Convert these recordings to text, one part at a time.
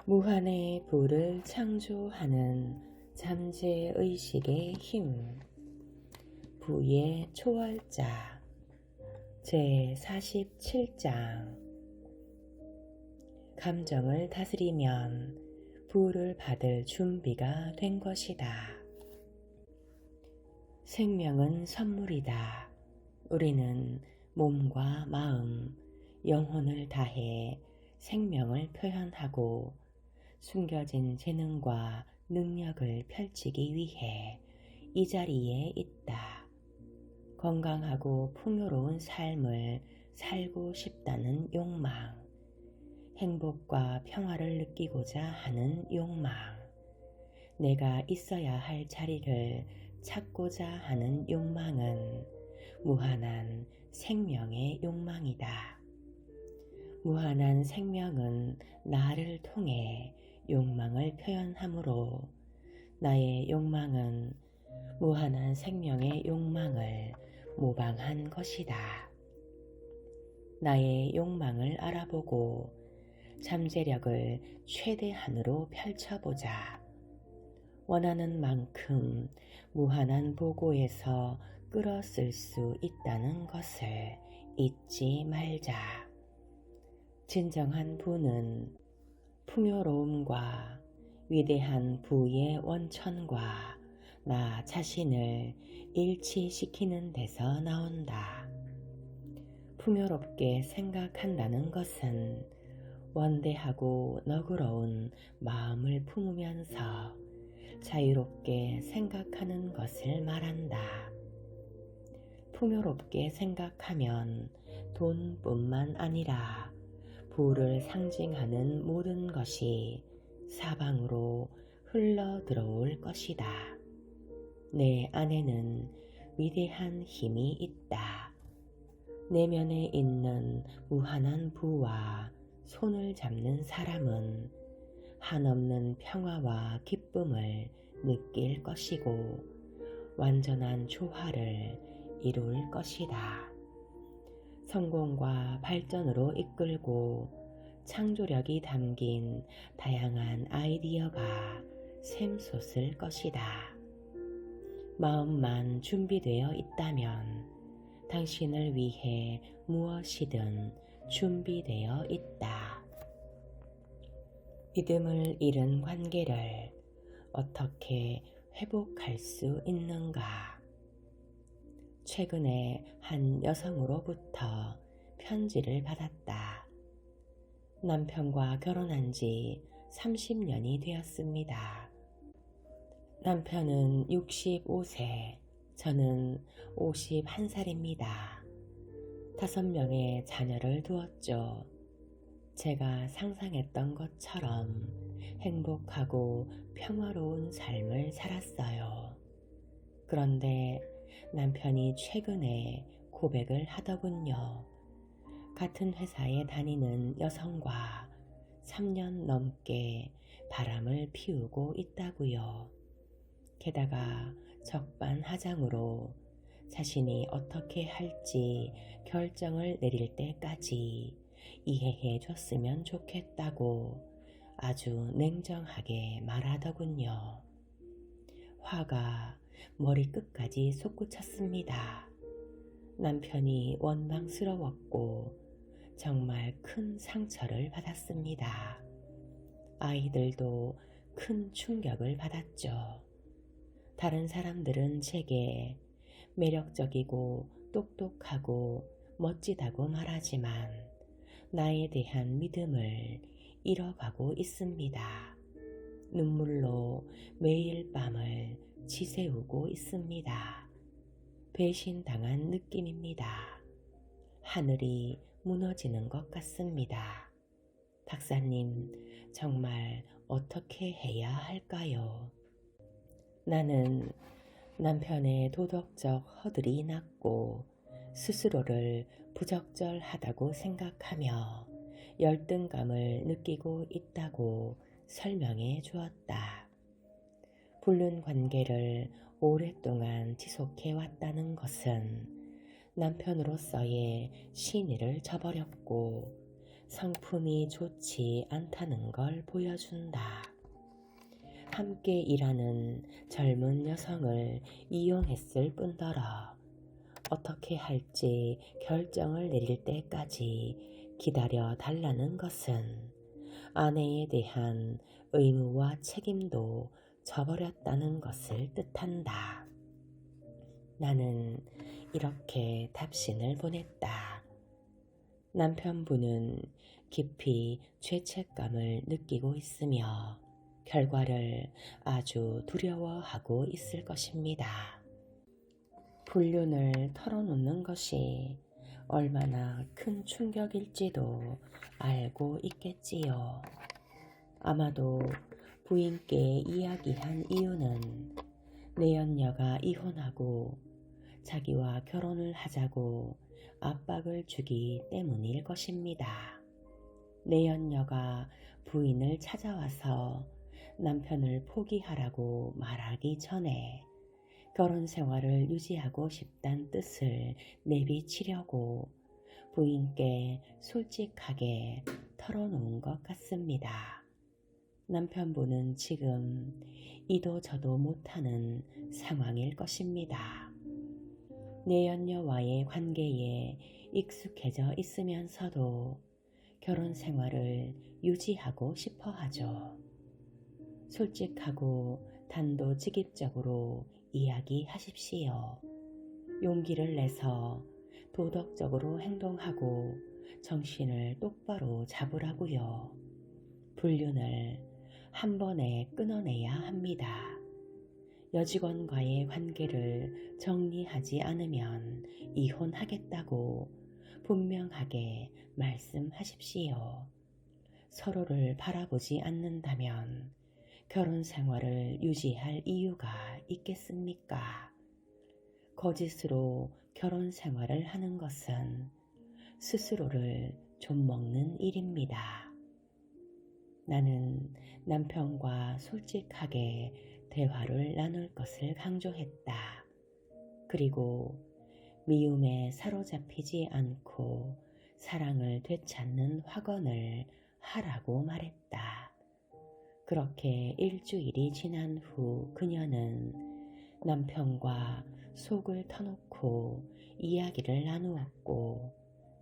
무한의 부를 창조하는 잠재의식의 힘. 부의 초월자. 제47장. 감정을 다스리면 부를 받을 준비가 된 것이다. 생명은 선물이다. 우리는 몸과 마음, 영혼을 다해 생명을 표현하고 숨겨진 재능과 능력을 펼치기 위해 이 자리에 있다. 건강하고 풍요로운 삶을 살고 싶다는 욕망, 행복과 평화를 느끼고자 하는 욕망, 내가 있어야 할 자리를 찾고자 하는 욕망은 무한한 생명의 욕망이다. 무한한 생명은 나를 통해 욕망을 표현하므로 나의 욕망은 무한한 생명의 욕망을 모방한 것이다. 나의 욕망을 알아보고 잠재력을 최대한으로 펼쳐보자. 원하는 만큼 무한한 보고에서 끌어쓸 수 있다는 것을 잊지 말자. 진정한 부는 풍요로움과 위대한 부의 원천과 나 자신을 일치시키는 데서 나온다. 풍요롭게 생각한다는 것은 원대하고 너그러운 마음을 품으면서 자유롭게 생각하는 것을 말한다. 풍요롭게 생각하면 돈뿐만 아니라 부를 상징하는 모든 것이 사방으로 흘러 들어올 것이다. 내 안에는 위대한 힘이 있다. 내면에 있는 무한한 부와 손을 잡는 사람은 한없는 평화와 기쁨을 느낄 것이고 완전한 조화를 이룰 것이다. 성공과 발전으로 이끌고 창조력이 담긴 다양한 아이디어가 샘솟을 것이다. 마음만 준비되어 있다면 당신을 위해 무엇이든 준비되어 있다. 믿음을 잃은 관계를 어떻게 회복할 수 있는가? 최근에 한 여성으로부터 편지를 받았다. 남편과 결혼한 지 30년이 되었습니다. 남편은 65세, 저는 51살입니다. 5명의 자녀를 두었죠. 제가 상상했던 것처럼 행복하고 평화로운 삶을 살았어요. 그런데 남편이 최근에 고백을 하더군요. 같은 회사에 다니는 여성과 3년 넘게 바람을 피우고 있다고요. 게다가 적반하장으로 자신이 어떻게 할지 결정을 내릴 때까지 이해해 줬으면 좋겠다고 아주 냉정하게 말하더군요. 화가 머리끝까지 솟구쳤습니다. 남편이 원망스러웠고 정말 큰 상처를 받았습니다. 아이들도 큰 충격을 받았죠. 다른 사람들은 제게 매력적이고 똑똑하고 멋지다고 말하지만 나에 대한 믿음을 잃어가고 있습니다. 눈물로 매일 밤을 지새우고 있습니다. 배신당한 느낌입니다. 하늘이 무너지는 것 같습니다. 박사님, 정말 어떻게 해야 할까요? 나는 남편의 도덕적 허들이 낮고 스스로를 부적절하다고 생각하며 열등감을 느끼고 있다고 설명해 주었다. 불륜 관계를 오랫동안 지속해 왔다는 것은 남편으로서의 신의를 저버렸고 성품이 좋지 않다는 걸 보여준다. 함께 일하는 젊은 여성을 이용했을 뿐더러 어떻게 할지 결정을 내릴 때까지 기다려 달라는 것은 아내에 대한 의무와 책임도 저버렸다는 것을 뜻한다. 나는 이렇게 답신을 보냈다. 남편분은 깊이 죄책감을 느끼고 있으며 결과를 아주 두려워하고 있을 것입니다. 불륜을 털어놓는 것이 얼마나 큰 충격일지도 알고 있겠지요. 아마도 부인께 이야기한 이유는 내연녀가 이혼하고 자기와 결혼을 하자고 압박을 주기 때문일 것입니다. 내연녀가 부인을 찾아와서 남편을 포기하라고 말하기 전에 결혼 생활을 유지하고 싶단 뜻을 내비치려고 부인께 솔직하게 털어놓은 것 같습니다. 남편분은 지금 이도 저도 못하는 상황일 것입니다. 내연녀와의 관계에 익숙해져 있으면서도 결혼 생활을 유지하고 싶어 하죠. 솔직하고 단도직입적으로 이야기하십시오. 용기를 내서 도덕적으로 행동하고 정신을 똑바로 잡으라고요. 불륜을 한 번에 끊어내야 합니다. 여직원과의 관계를 정리하지 않으면 이혼하겠다고 분명하게 말씀하십시오. 서로를 바라보지 않는다면 결혼 생활을 유지할 이유가 있겠습니까? 거짓으로 결혼 생활을 하는 것은 스스로를 좀먹는 일입니다. 나는 남편과 솔직하게 대화를 나눌 것을 강조했다. 그리고 미움에 사로잡히지 않고 사랑을 되찾는 확언을 하라고 말했다. 그렇게 일주일이 지난 후 그녀는 남편과 속을 터놓고 이야기를 나누었고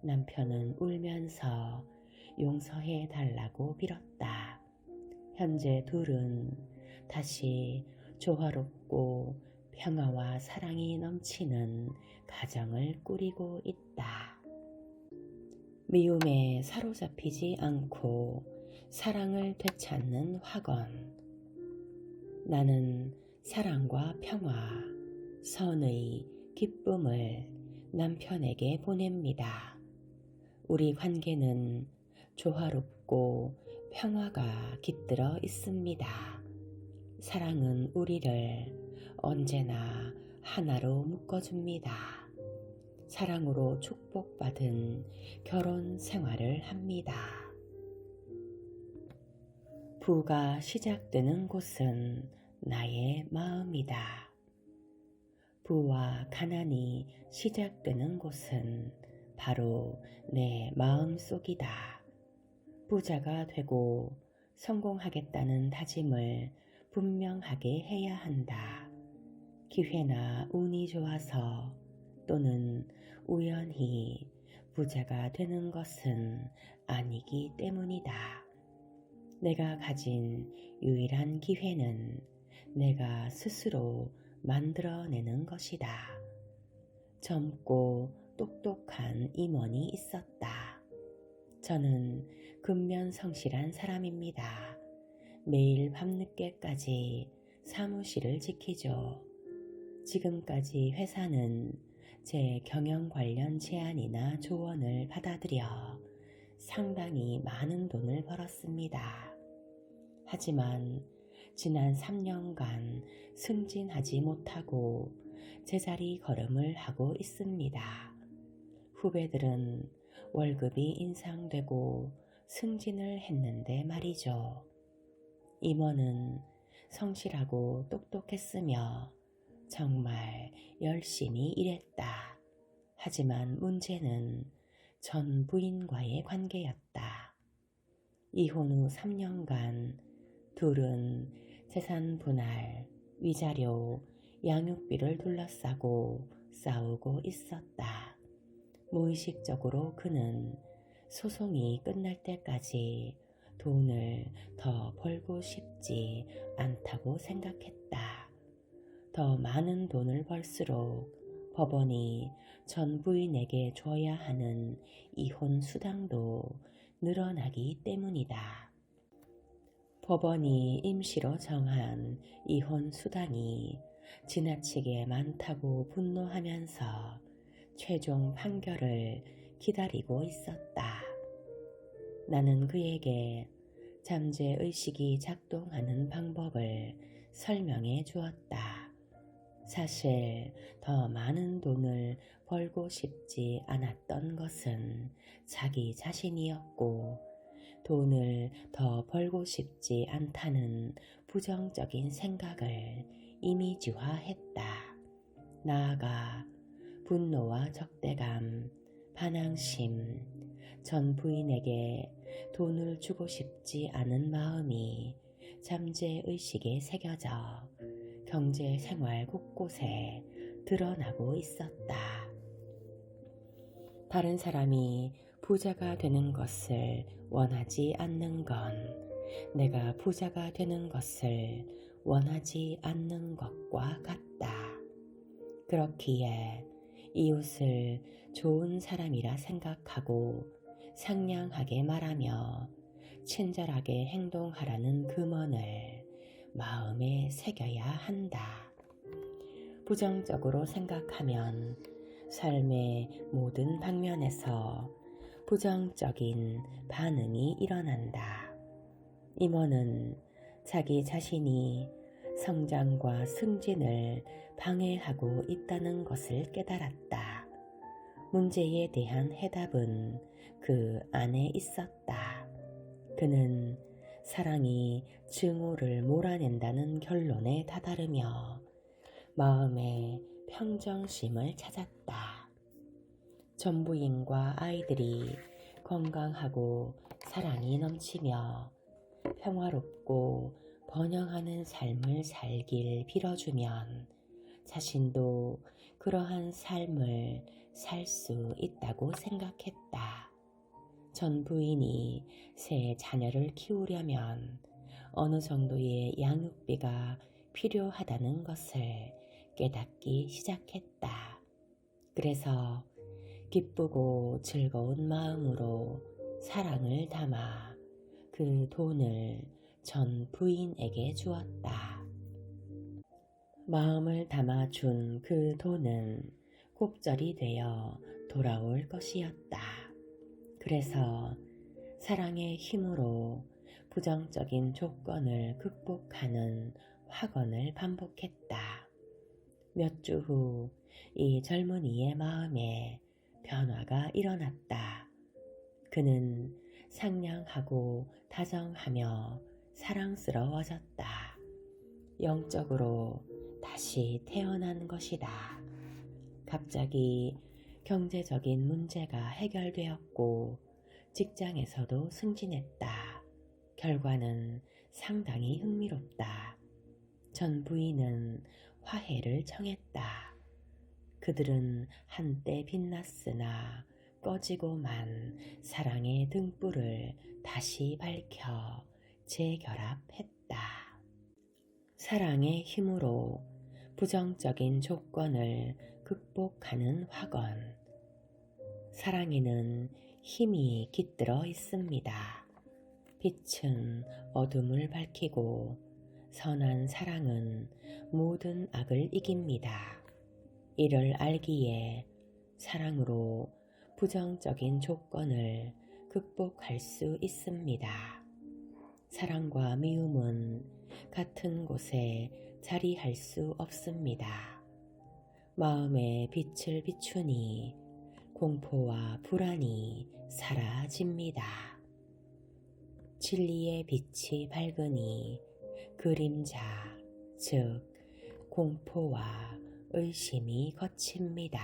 남편은 울면서 용서해 달라고 빌었다. 현재 둘은 다시 조화롭고 평화와 사랑이 넘치는 가정을 꾸리고 있다. 미움에 사로잡히지 않고 사랑을 되찾는 확언. 나는 사랑과 평화, 선의, 기쁨을 남편에게 보냅니다. 우리 관계는 조화롭고 평화가 깃들어 있습니다. 사랑은 우리를 언제나 하나로 묶어줍니다. 사랑으로 축복받은 결혼 생활을 합니다. 부가 시작되는 곳은 나의 마음이다. 부와 가난이 시작되는 곳은 바로 내 마음속이다. 부자가 되고 성공하겠다는 다짐을 분명하게 해야 한다. 기회나 운이 좋아서 또는 우연히 부자가 되는 것은 아니기 때문이다. 내가 가진 유일한 기회는 내가 스스로 만들어내는 것이다. 젊고 똑똑한 임원이 있었다. 저는 근면성실한 사람입니다. 매일 밤늦게까지 사무실을 지키죠. 지금까지 회사는 제 경영 관련 제안이나 조언을 받아들여 상당히 많은 돈을 벌었습니다. 하지만 지난 3년간 승진하지 못하고 제자리 걸음을 하고 있습니다. 후배들은 월급이 인상되고 승진을 했는데 말이죠. 임원은 성실하고 똑똑했으며 정말 열심히 일했다. 하지만 문제는 전 부인과의 관계였다. 이혼 후 3년간 둘은 재산 분할, 위자료, 양육비를 둘러싸고 싸우고 있었다. 무의식적으로 그는 소송이 끝날 때까지 돈을 더 벌고 싶지 않다고 생각했다. 더 많은 돈을 벌수록 법원이 전 부인에게 줘야 하는 이혼 수당도 늘어나기 때문이다. 법원이 임시로 정한 이혼 수당이 지나치게 많다고 분노하면서 최종 판결을 기다리고 있었다. 나는 그에게 잠재의식이 작동하는 방법을 설명해 주었다. 사실 더 많은 돈을 벌고 싶지 않았던 것은 자기 자신이었고, 돈을 더 벌고 싶지 않다는 부정적인 생각을 이미지화했다. 나아가 분노와 적대감, 반항심, 전 부인에게 돈을 주고 싶지 않은 마음이 잠재의식에 새겨져 경제 생활 곳곳에 드러나고 있었다. 다른 사람이 부자가 되는 것을 원하지 않는 건 내가 부자가 되는 것을 원하지 않는 것과 같다. 그렇기에 이웃을 좋은 사람이라 생각하고 상냥하게 말하며 친절하게 행동하라는 금언을 마음에 새겨야 한다. 부정적으로 생각하면 삶의 모든 방면에서 부정적인 반응이 일어난다. 임원은 자기 자신이 성장과 승진을 방해하고 있다는 것을 깨달았다. 문제에 대한 해답은 그 안에 있었다. 그는 사랑이 증오를 몰아낸다는 결론에 다다르며 마음의 평정심을 찾았다. 전부인과 아이들이 건강하고 사랑이 넘치며 평화롭고 번영하는 삶을 살길 빌어주면 자신도 그러한 삶을 살 수 있다고 생각했다. 전 부인이 새 자녀를 키우려면 어느 정도의 양육비가 필요하다는 것을 깨닫기 시작했다. 그래서 기쁘고 즐거운 마음으로 사랑을 담아 그 돈을 전 부인에게 주었다. 마음을 담아 준 그 돈은 곡절이 되어 돌아올 것이었다. 그래서 사랑의 힘으로 부정적인 조건을 극복하는 확언을 반복했다. 몇 주 후 이 젊은이의 마음에 변화가 일어났다. 그는 상냥하고 다정하며 사랑스러워졌다. 영적으로 다시 태어난 것이다. 갑자기 경제적인 문제가 해결되었고 직장에서도 승진했다. 결과는 상당히 흥미롭다. 전 부인은 화해를 청했다. 그들은 한때 빛났으나 꺼지고만 사랑의 등불을 다시 밝혀 재결합했다. 사랑의 힘으로 부정적인 조건을 극복하는 확언. 사랑에는 힘이 깃들어 있습니다. 빛은 어둠을 밝히고 선한 사랑은 모든 악을 이깁니다. 이를 알기에 사랑으로 부정적인 조건을 극복할 수 있습니다. 사랑과 미움은 같은 곳에 자리할 수 없습니다. 마음에 빛을 비추니 공포와 불안이 사라집니다. 진리의 빛이 밝으니 그림자, 즉 공포와 의심이 거칩니다.